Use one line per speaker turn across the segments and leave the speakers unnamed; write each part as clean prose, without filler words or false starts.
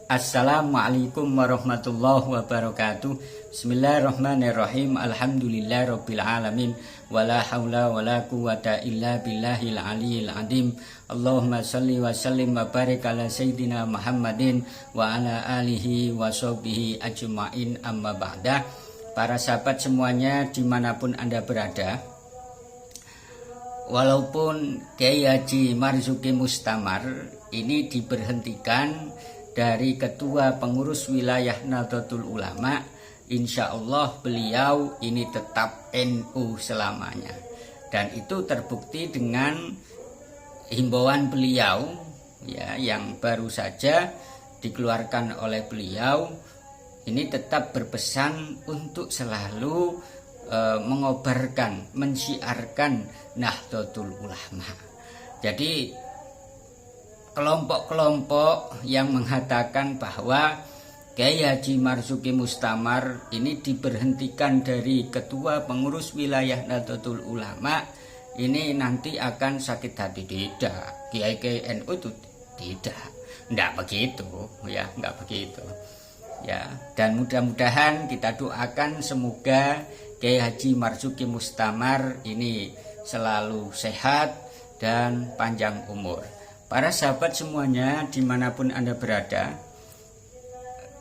Assalamualaikum warahmatullahi wabarakatuh. Bismillahirrahmanirrahim. Alhamdulillahirabbil alamin. Wala haula wala quwata illa billahil aliyil azim. Allahumma shalli wa sallim wa barik ala sayyidina Muhammadin wa ala alihi wa sahbihi ajmain, amma ba'da. Para sahabat semuanya dimanapun Anda berada, walaupun Kiai Haji Marzuki Mustamar ini diberhentikan dari Ketua Pengurus Wilayah Nahdlatul Ulama, insya Allah beliau ini tetap NU selamanya. Dan itu terbukti dengan himbauan beliau ya, yang baru saja dikeluarkan oleh beliau. Ini tetap berpesan untuk selalu mengobarkan, mensyiarkan Nahdlatul Ulama. Jadi kelompok-kelompok yang mengatakan bahwa Kiai Haji Marzuki Mustamar ini diberhentikan dari Ketua Pengurus Wilayah Nahdlatul Ulama, ini nanti akan sakit hati. Tidak, Kiai NU itu tidak begitu ya, enggak begitu ya. Dan mudah-mudahan kita doakan semoga Kiai Haji Marzuki Mustamar ini selalu sehat dan panjang umur. Para sahabat semuanya dimanapun Anda berada,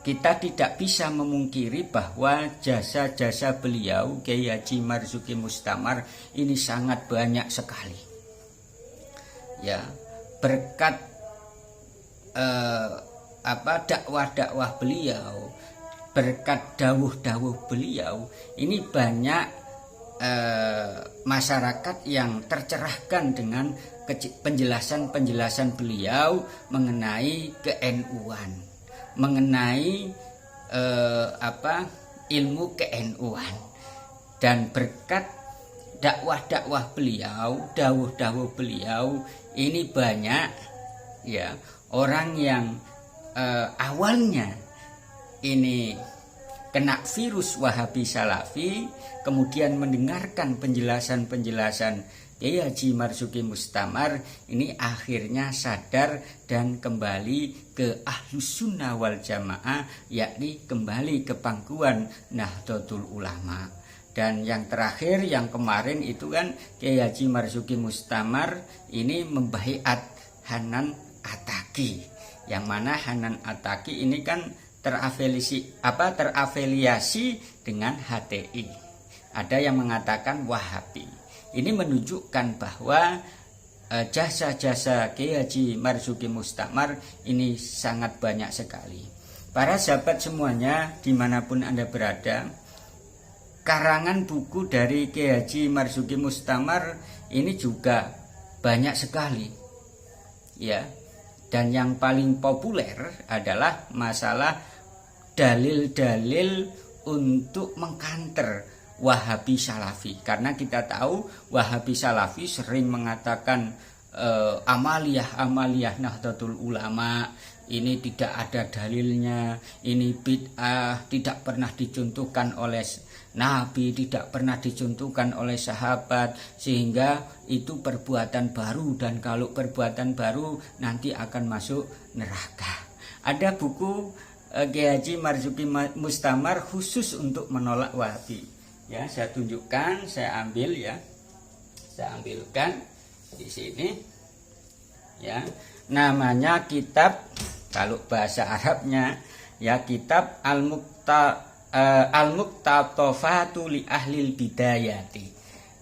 kita tidak bisa memungkiri bahwa jasa-jasa beliau Kiai Haji Marzuki Mustamar ini sangat banyak sekali. Ya, berkat dakwah-dakwah beliau, berkat dawuh-dawuh beliau, ini banyak masyarakat yang tercerahkan dengan penjelasan-penjelasan beliau mengenai ke-NU-an, mengenai ilmu ke-NU-an. Dan berkat dakwah-dakwah beliau, dawuh-dawuh beliau, ini banyak ya orang yang awalnya ini kena virus Wahabi Salafi, kemudian mendengarkan penjelasan-penjelasan Kiai Haji Marzuki Mustamar, ini akhirnya sadar dan kembali ke Ahlus Sunnah wal Jamaah, yakni kembali ke pangkuan Nahdlatul Ulama. Dan yang terakhir, yang kemarin itu kan Kiai Haji Marzuki Mustamar ini membaiat Hanan Attaqi, yang mana Hanan Attaqi ini kan terafiliasi dengan HTI. Ada yang mengatakan Wahabi. Ini menunjukkan bahwa jasa-jasa Kiai Haji Marzuki Mustamar ini sangat banyak sekali. Para sahabat semuanya dimanapun Anda berada, karangan buku dari Kiai Haji Marzuki Mustamar ini juga banyak sekali ya. Dan yang paling populer adalah masalah dalil-dalil untuk mengkanter Wahabi Salafi. Karena kita tahu Wahabi Salafi sering mengatakan amaliyah Nahdlatul Ulama ini tidak ada dalilnya, ini bid'ah, tidak pernah dicontohkan oleh Nabi, tidak pernah dicontohkan oleh sahabat, sehingga itu perbuatan baru, dan kalau perbuatan baru nanti akan masuk neraka. Ada buku Kiai Haji Marzuki Mustamar khusus untuk menolak Wahabi. Ya, saya tunjukkan, saya ambil ya. Saya ambilkan di sini. Ya, namanya kitab, kalau bahasa Arabnya ya, kitab Al-Muqtatafatu li Ahlil Bidayati.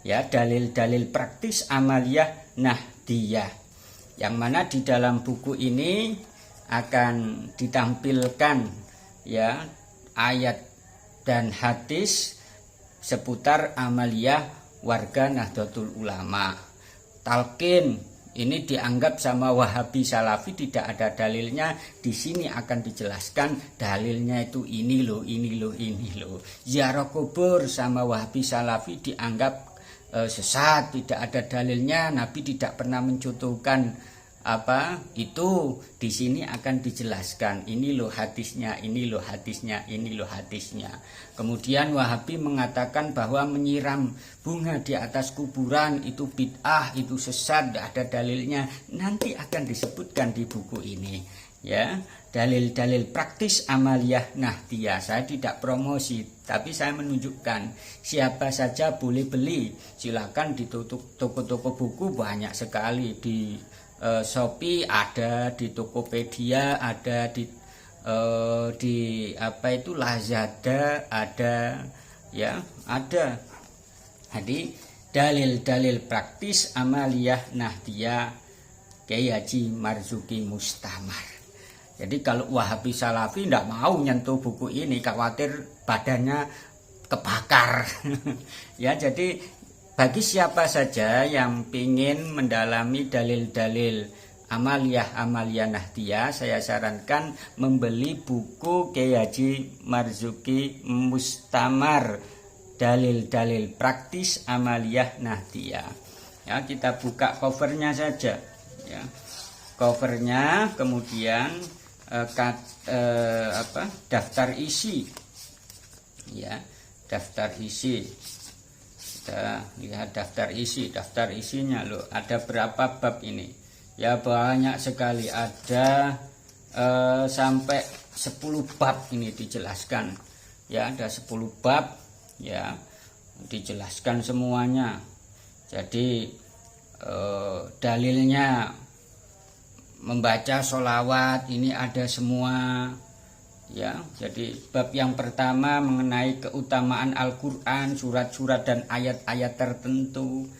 Ya, dalil-dalil praktis amaliyah Nahdiyah. Yang mana di dalam buku ini akan ditampilkan ya ayat dan hadis seputar amaliyah warga Nahdlatul Ulama. Talqin ini dianggap sama Wahabi Salafi tidak ada dalilnya. Di sini akan dijelaskan dalilnya itu ini loh. Ziarah kubur sama Wahabi Salafi dianggap sesat, tidak ada dalilnya. Nabi tidak pernah mencontohkan itu di sini akan dijelaskan, ini loh hadisnya, ini loh hadisnya, ini loh hadisnya. Kemudian Wahabi mengatakan bahwa menyiram bunga di atas kuburan itu bid'ah, itu sesat, tidak ada dalilnya. Nanti akan disebutkan di buku ini, ya, dalil-dalil praktis amaliyah nahdiyah. Saya tidak promosi, tapi saya menunjukkan siapa saja boleh beli. Silakan di toko-toko buku banyak sekali, di Shopee ada, di Tokopedia ada, di Lazada ada, ya, ada. Jadi dalil-dalil praktis amaliyah nahdiyah Kiai Haji Marzuki Mustamar. Jadi kalau Wahabi Salafi tidak mau nyentuh buku ini, khawatir badannya kebakar. Ya, jadi bagi siapa saja yang ingin mendalami dalil-dalil amaliyah nahdiyah, saya sarankan membeli buku Kiai Haji Marzuki Mustamar, dalil-dalil praktis amaliyah nahdiyah. Ya, kita buka covernya saja, ya. Covernya, kemudian daftar isi, ya, daftar isi. Kita lihat daftar isinya loh, ada berapa bab ini, ya, banyak sekali, ada sampai 10 bab ini dijelaskan, ya, ada 10 bab, ya, dijelaskan semuanya. Jadi dalilnya membaca sholawat ini ada semua, ya. Jadi bab yang pertama mengenai keutamaan Al-Qur'an, surat-surat dan ayat-ayat tertentu,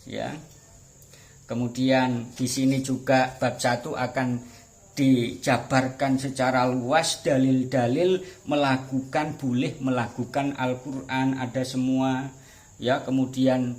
ya. Kemudian di sini juga bab 1 akan dijabarkan secara luas dalil-dalil boleh melakukan Al-Qur'an, ada semua, ya. Kemudian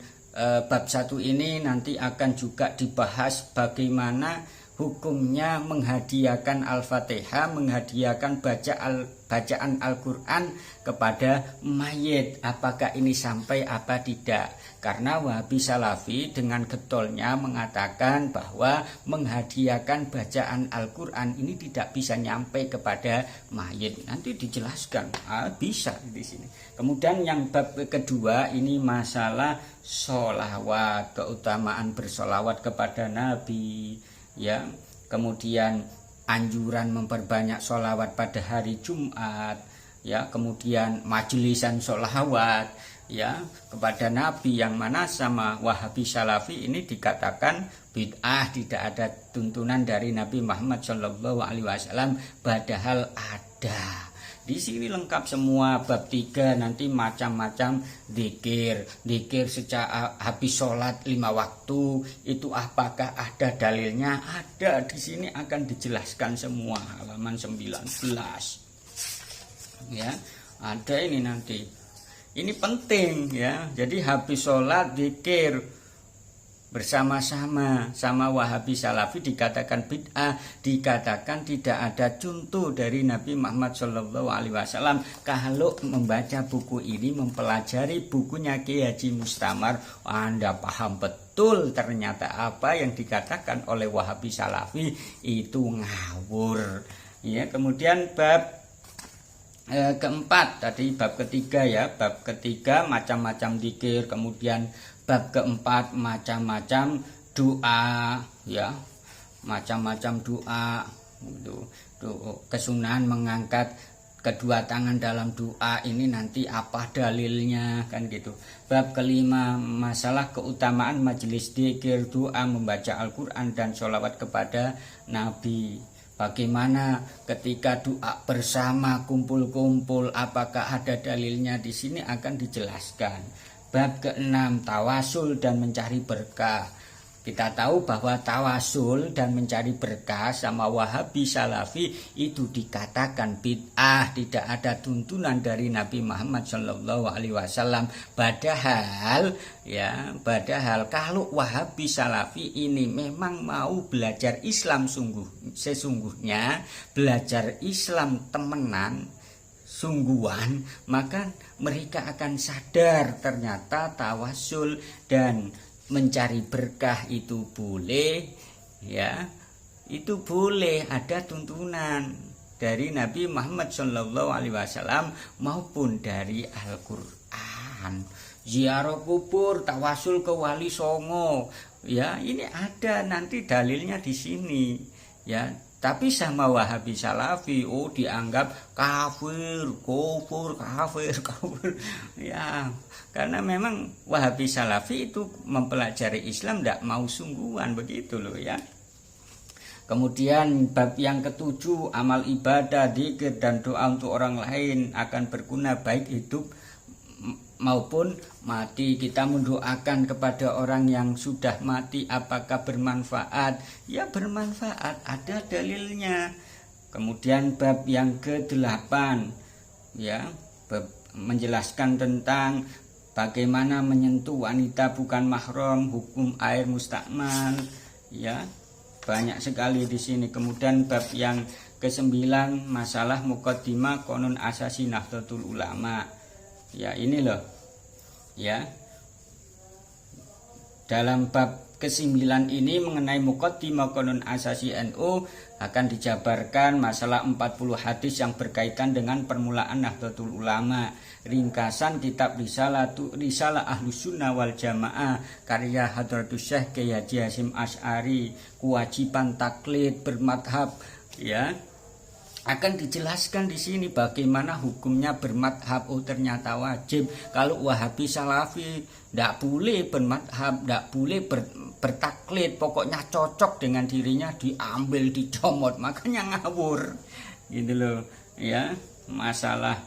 bab 1 ini nanti akan juga dibahas bagaimana hukumnya menghadiahkan Al-Fatihah, menghadiahkan bacaan Al-Quran kepada mayit. Apakah ini sampai apa tidak? Karena Wahabi Salafi dengan getolnya mengatakan bahwa menghadiahkan bacaan Al-Quran ini tidak bisa nyampe kepada mayit. Nanti dijelaskan, bisa di sini. Kemudian yang bab kedua ini masalah sholawat, keutamaan bersolawat kepada Nabi, ya. Kemudian anjuran memperbanyak sholawat pada hari Jumat, ya. Kemudian majelisan sholawat, ya, kepada Nabi, yang mana sama Wahabi Salafi ini dikatakan bid'ah, tidak ada tuntunan dari Nabi Muhammad SAW, padahal ada. Di sini lengkap semua. Bab 3 nanti macam-macam zikir secara habis sholat 5 waktu itu apakah ada dalilnya? Ada, di sini akan dijelaskan semua, halaman 19. Ya, ada ini nanti. Ini penting, ya. Jadi habis sholat zikir bersama-sama sama Wahabi Salafi dikatakan bid'ah, dikatakan tidak ada contoh dari Nabi Muhammad SAW. Kalau membaca buku ini, mempelajari bukunya Kiai Haji Mustamar, Anda paham betul ternyata apa yang dikatakan oleh Wahabi Salafi itu ngawur, ya. Kemudian bab keempat, tadi bab ketiga, ya, bab ketiga macam-macam zikir. Kemudian bab keempat macam-macam doa, ya, macam-macam doa. Kesunahan mengangkat kedua tangan dalam doa ini nanti apa dalilnya, kan gitu. Bab kelima masalah keutamaan majelis zikir, doa, membaca Al-Quran dan sholawat kepada Nabi. Bagaimana ketika doa bersama kumpul-kumpul, apakah ada dalilnya? Di sini akan dijelaskan. Bab ke-6 tawasul dan mencari berkah. Kita tahu bahwa tawasul dan mencari berkah sama Wahabi Salafi itu dikatakan bid'ah, tidak ada tuntunan dari Nabi Muhammad SAW. Padahal kalau Wahabi Salafi ini memang mau belajar Islam sesungguhnya, belajar Islam temenan, sungguhan, maka mereka akan sadar ternyata tawasul dan mencari berkah itu boleh, ya, itu boleh ada tuntunan dari Nabi Muhammad SAW maupun dari Al-Quran. Ziarah kubur, tawasul ke wali songo, ya ini ada nanti dalilnya di sini, ya. Tapi sama Wahabi Salafi, dianggap kafir, kufur, kafir, ya. Karena memang Wahabi Salafi itu mempelajari Islam tidak mau sungguhan begitu loh ya. Kemudian bab yang ketujuh, amal ibadah, dzikir dan doa untuk orang lain akan berguna baik hidup maupun mati. Kita mendoakan kepada orang yang sudah mati, apakah bermanfaat? Ya bermanfaat, ada dalilnya. Kemudian bab yang ke-8 ya, bab menjelaskan tentang bagaimana menyentuh wanita bukan mahram, hukum air mustakmal, ya. Banyak sekali di sini. Kemudian bab yang ke-9 masalah muqaddimah Qonun Asasi Nahdlatul Ulama. Ya, ini loh. Ya. Dalam bab ke-9 ini mengenai muqaddimah Qonun Asasi NU akan dijabarkan masalah 40 hadis yang berkaitan dengan permulaan Nahdlatul Ulama. Ringkasan kitab Risalah Ahlus Sunnah wal Jamaah karya Hadratus Syekh Kiai Haji Hasyim Asy'ari, kewajiban taklid bermadhab, ya. Akan dijelaskan di sini bagaimana hukumnya bermadhab. Ternyata wajib. Kalau Wahabi Salafi tidak boleh bermadhab, tidak boleh bertaklid, pokoknya cocok dengan dirinya diambil, dicomot, makanya ngawur gitu loh ya. Masalah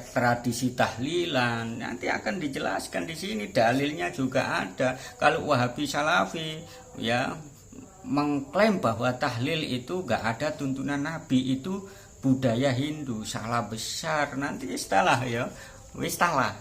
tradisi tahlilan nanti akan dijelaskan di sini, dalilnya juga ada. Kalau Wahabi Salafi ya mengklaim bahwa tahlil itu gak ada tuntunan Nabi, itu budaya Hindu, salah besar. Nanti istilah ya, istilah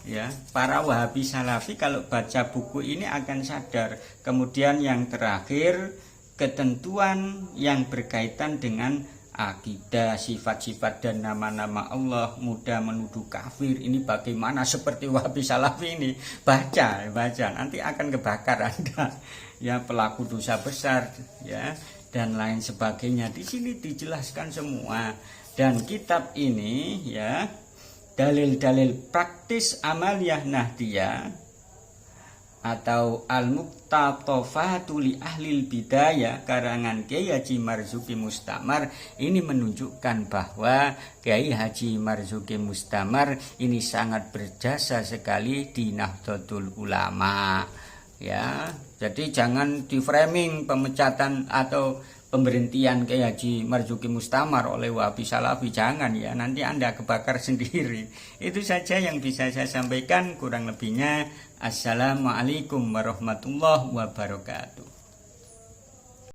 ya. Para Wahabi Salafi kalau baca buku ini akan sadar. Kemudian yang terakhir, ketentuan yang berkaitan dengan akidah, sifat-sifat dan nama-nama Allah, mudah menuduh kafir. Ini bagaimana seperti Wahabi Salafi ini? Baca nanti akan kebakar Anda. Ya, pelaku dosa besar ya dan lain sebagainya. Di sini dijelaskan semua. Dan kitab ini ya, dalil-dalil praktis amaliyah Nahdiyah atau Al-Muqtatafatu li Ahlil Bidayah karangan Kiai Haji Marzuki Mustamar ini menunjukkan bahwa Kiai Haji Marzuki Mustamar ini sangat berjasa sekali di Nahdlatul Ulama ya. Jadi jangan di framing pemecatan atau pemberhentian Kiai Haji Marzuki Mustamar oleh Wahabi Salafi, jangan ya, nanti Anda kebakar sendiri. Itu saja yang bisa saya sampaikan, kurang lebihnya assalamualaikum warahmatullahi wabarakatuh.